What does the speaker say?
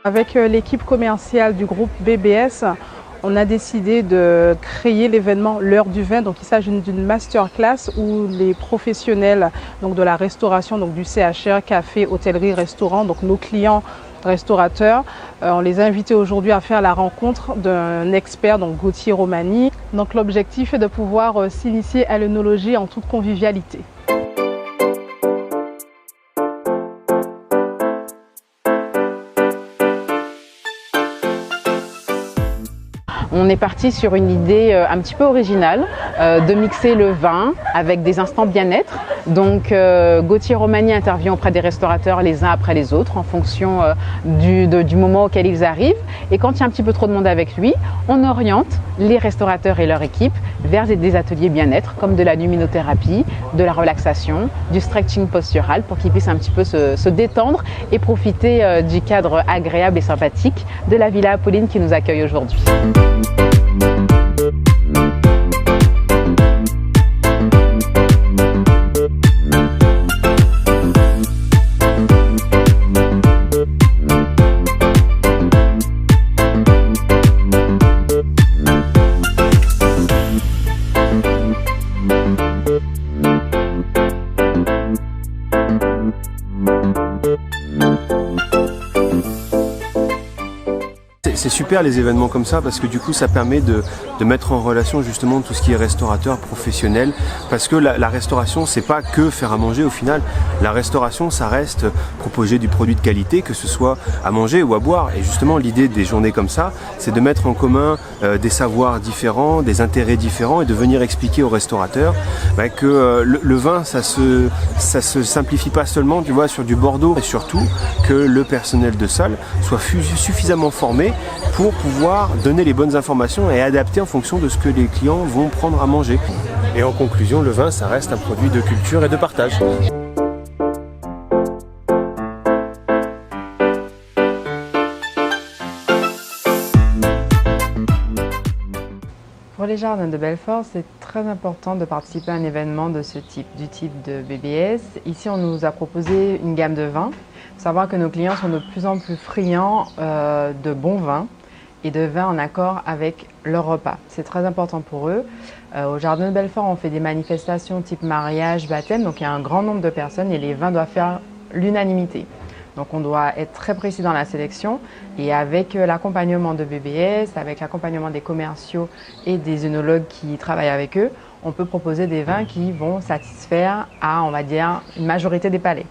Avec l'équipe commerciale du groupe BBS, on a décidé de créer l'événement L'heure du vin. Donc, il s'agit d'une masterclass où les professionnels de la restauration, donc du CHR, café, hôtellerie, restaurant, donc nos clients restaurateurs, on les a invités aujourd'hui à faire la rencontre d'un expert, donc Gauthier Romani. Donc, l'objectif est de pouvoir s'initier à l'œnologie en toute convivialité. On est parti sur une idée un petit peu originale de mixer le vin avec des instants bien-être. Donc Gauthier Romani intervient auprès des restaurateurs les uns après les autres en fonction du moment auquel ils arrivent. Et quand il y a un petit peu trop de monde avec lui, on oriente les restaurateurs et leur équipe vers des ateliers bien-être comme de la luminothérapie, de la relaxation, du stretching postural pour qu'ils puissent un petit peu se détendre et profiter du cadre agréable et sympathique de la Villa Apolline qui nous accueille aujourd'hui. C'est super les événements comme ça parce que du coup ça permet de mettre en relation justement tout ce qui est restaurateur professionnel, parce que la restauration c'est pas que faire à manger au final. La restauration ça reste proposer du produit de qualité, que ce soit à manger ou à boire, et justement l'idée des journées comme ça c'est de mettre en commun des savoirs différents, des intérêts différents, et de venir expliquer aux restaurateurs que le vin ça se simplifie pas seulement, tu vois, sur du Bordeaux, et surtout que le personnel de salle soit suffisamment formé pour pouvoir donner les bonnes informations et adapter en fonction de ce que les clients vont prendre à manger. Et en conclusion, le vin, ça reste un produit de culture et de partage. Pour les Jardins de Belfort, c'est très important de participer à un événement de ce type, du type de BBS. Ici, on nous a proposé une gamme de vins. Il faut savoir que nos clients sont de plus en plus friands de bons vins et de vins en accord avec leur repas. C'est très important pour eux. Au Jardin de Belfort, on fait des manifestations type mariage, baptême, donc il y a un grand nombre de personnes et les vins doivent faire l'unanimité. Donc on doit être très précis dans la sélection, et avec l'accompagnement de BBS, avec l'accompagnement des commerciaux et des œnologues qui travaillent avec eux, on peut proposer des vins qui vont satisfaire à, on va dire, une majorité des palais.